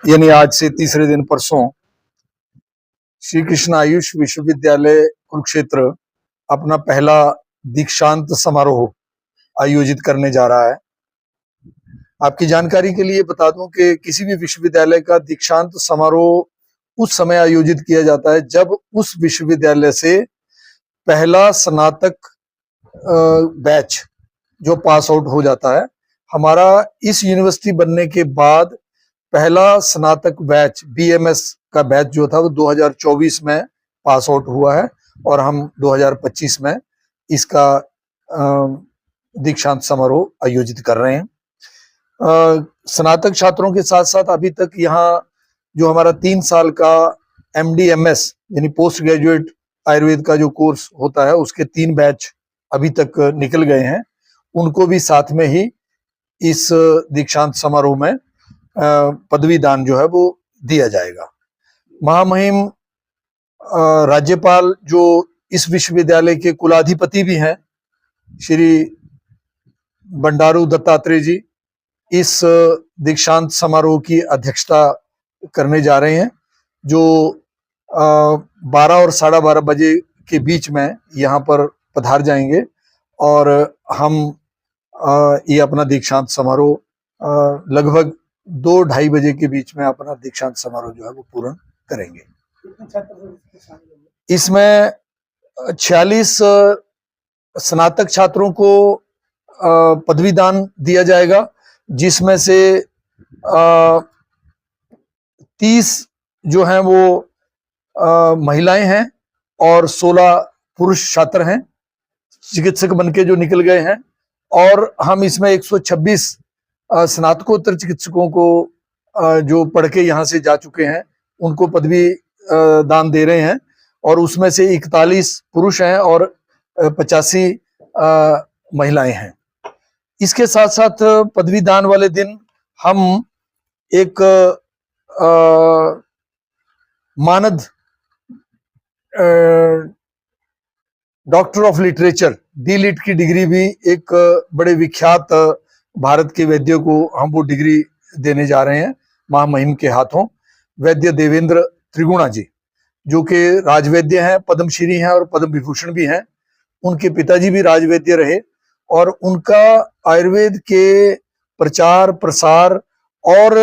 यानी आज से तीसरे दिन परसों श्री कृष्ण आयुष विश्वविद्यालय कुरुक्षेत्र अपना पहला दीक्षांत समारोह आयोजित करने जा रहा है। आपकी जानकारी के लिए बता दूं कि किसी भी विश्वविद्यालय का दीक्षांत समारोह उस समय आयोजित किया जाता है जब उस विश्वविद्यालय से पहला स्नातक बैच जो पास आउट हो जाता है। हमारा इस यूनिवर्सिटी बनने के बाद पहला स्नातक बैच बीएमएस का बैच जो था वो 2024 में पास आउट हुआ है और हम 2025 में इसका दीक्षांत समारोह आयोजित कर रहे हैं। स्नातक छात्रों के साथ साथ अभी तक यहाँ जो हमारा 3 साल का एमडीएमएस यानी पोस्ट ग्रेजुएट आयुर्वेद का जो कोर्स होता है उसके 3 बैच अभी तक निकल गए हैं, उनको भी साथ में ही इस दीक्षांत समारोह में पदवी दान जो है वो दिया जाएगा। महामहिम राज्यपाल जो इस विश्वविद्यालय के कुलाधिपति भी हैं श्री बंडारू दत्तात्रेय जी इस दीक्षांत समारोह की अध्यक्षता करने जा रहे हैं, जो 12 और 12:30 बजे के बीच में यहाँ पर पधार जाएंगे और हम ये अपना दीक्षांत समारोह लगभग 2-2:30 बजे के बीच में अपना दीक्षांत समारोह जो है वो पूर्ण करेंगे। इसमें 46 स्नातक छात्रों को पदवी दान दिया जाएगा, जिसमें से 30 जो हैं वो महिलाएं हैं और 16 पुरुष छात्र हैं चिकित्सक बनके जो निकल गए हैं। और हम इसमें 126 स्नातकोत्तर चिकित्सकों को जो पढ़ के यहाँ से जा चुके हैं उनको पदवी दान दे रहे हैं और उसमें से 41 पुरुष हैं और 85 महिलाएं हैं। इसके साथ साथ पदवी दान वाले दिन हम एक मानद डॉक्टर ऑफ लिटरेचर डी.लिट की डिग्री भी एक बड़े विख्यात भारत के वैद्य को हम वो डिग्री देने जा रहे हैं महामहिम के हाथों। वैद्य देवेंद्र त्रिगुणा जी जो कि राजवैद्य हैं, पद्मश्री हैं और पद्म विभूषण भी हैं। उनके पिताजी भी राजवैद्य रहे और उनका आयुर्वेद के प्रचार प्रसार और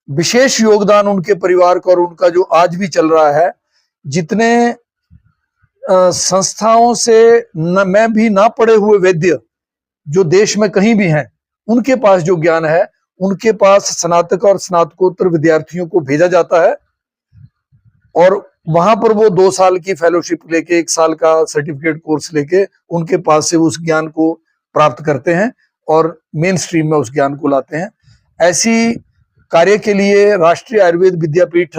विशेष योगदान उनके परिवार का और उनका जो आज भी चल रहा है। जितने संस्थाओं से मैं भी ना पढ़े हुए वैद्य जो देश में कहीं भी हैं, उनके पास जो ज्ञान है उनके पास स्नातक और स्नातकोत्तर विद्यार्थियों को भेजा जाता है और वहां पर वो 2 साल की फेलोशिप लेके 1 साल का सर्टिफिकेट कोर्स लेके उनके पास से उस ज्ञान को प्राप्त करते हैं और मेन स्ट्रीम में उस ज्ञान को लाते हैं। ऐसी कार्य के लिए राष्ट्रीय आयुर्वेद विद्यापीठ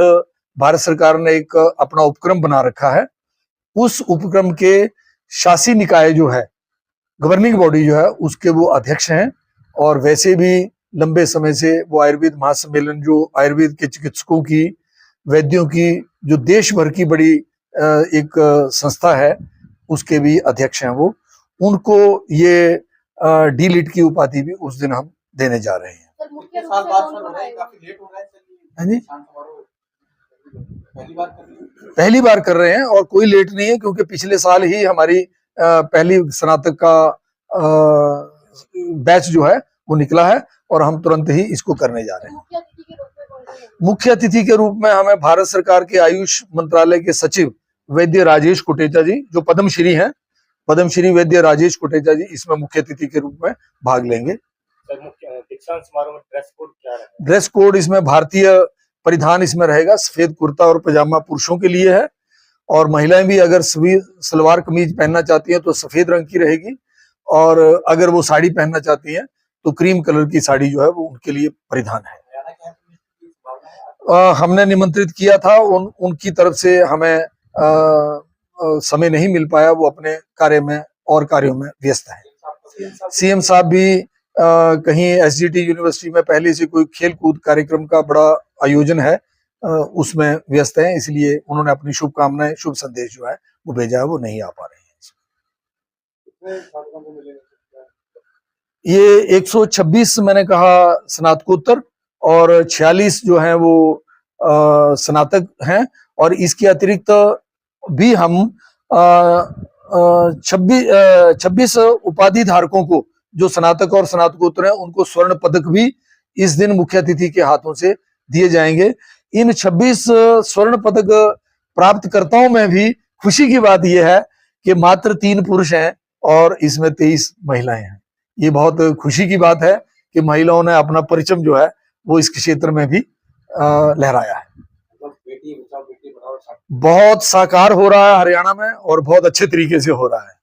भारत सरकार ने एक अपना उपक्रम बना रखा है। उस उपक्रम के शासी निकाय जो है, गवर्निंग बॉडी जो है, उसके वो अध्यक्ष हैं और वैसे भी लंबे समय से वो आयुर्वेद महासम्मेलन जो आयुर्वेद के चिकित्सकों की वैद्यों की जो देश भर की बड़ी एक संस्था है उसके भी अध्यक्ष हैं वो। उनको ये डी.लिट की उपाधि भी उस दिन हम देने जा रहे हैं। पहली बार कर रहे हैं और कोई लेट नहीं है क्योंकि पिछले साल ही हमारी पहली स्नातक का बैच जो है वो निकला है और हम तुरंत ही इसको करने जा रहे हैं। मुख्य अतिथि के रूप में हमें भारत सरकार के आयुष मंत्रालय के सचिव वैद्य राजेश कोटेचा जी जो पद्मश्री हैं, पद्मश्री वैद्य राजेश कोटेचा जी इसमें मुख्य अतिथि के रूप में भाग लेंगे। दीक्षांत समारोह में ड्रेस कोड क्या है? ड्रेस कोड इसमें भारतीय परिधान इसमें रहेगा। सफेद कुर्ता और पजामा पुरुषों के लिए है और महिलाएं भी अगर सलवार कमीज पहनना चाहती हैं तो सफेद रंग की रहेगी और अगर वो साड़ी पहनना चाहती हैं तो क्रीम कलर की साड़ी जो है वो उनके लिए परिधान है। हमने निमंत्रित किया था, उनकी तरफ से हमें समय नहीं मिल पाया, वो अपने कार्य में और कार्यों में व्यस्त है। सीएम साहब भी कहीं एसजीटी यूनिवर्सिटी में पहले से कोई खेल कूद कार्यक्रम का बड़ा आयोजन है उसमें व्यस्त है, इसलिए उन्होंने अपनी शुभकामनाएं शुभ संदेश जो है वो भेजा है, वो नहीं आ पा रहे हैं। ये 126 मैंने कहा स्नातकोत्तर और 46 जो हैं वो स्नातक हैं। और इसके अतिरिक्त भी हम 26 उपाधि धारकों को, जो स्नातक और स्नातकोत्तर हैं, उनको स्वर्ण पदक भी इस दिन मुख्य अतिथि के हाथों से दिए जाएंगे। इन 26 स्वर्ण पदक प्राप्तकर्ताओं में भी खुशी की बात यह है कि मात्र 3 पुरुष हैं और इसमें 23 महिलाएं हैं। ये बहुत खुशी की बात है कि महिलाओं ने अपना परचम जो है वो इस क्षेत्र में भी लहराया है। बेटी बचाओ बेटी पढ़ाओ बहुत साकार हो रहा है हरियाणा में और बहुत अच्छे तरीके से हो रहा है।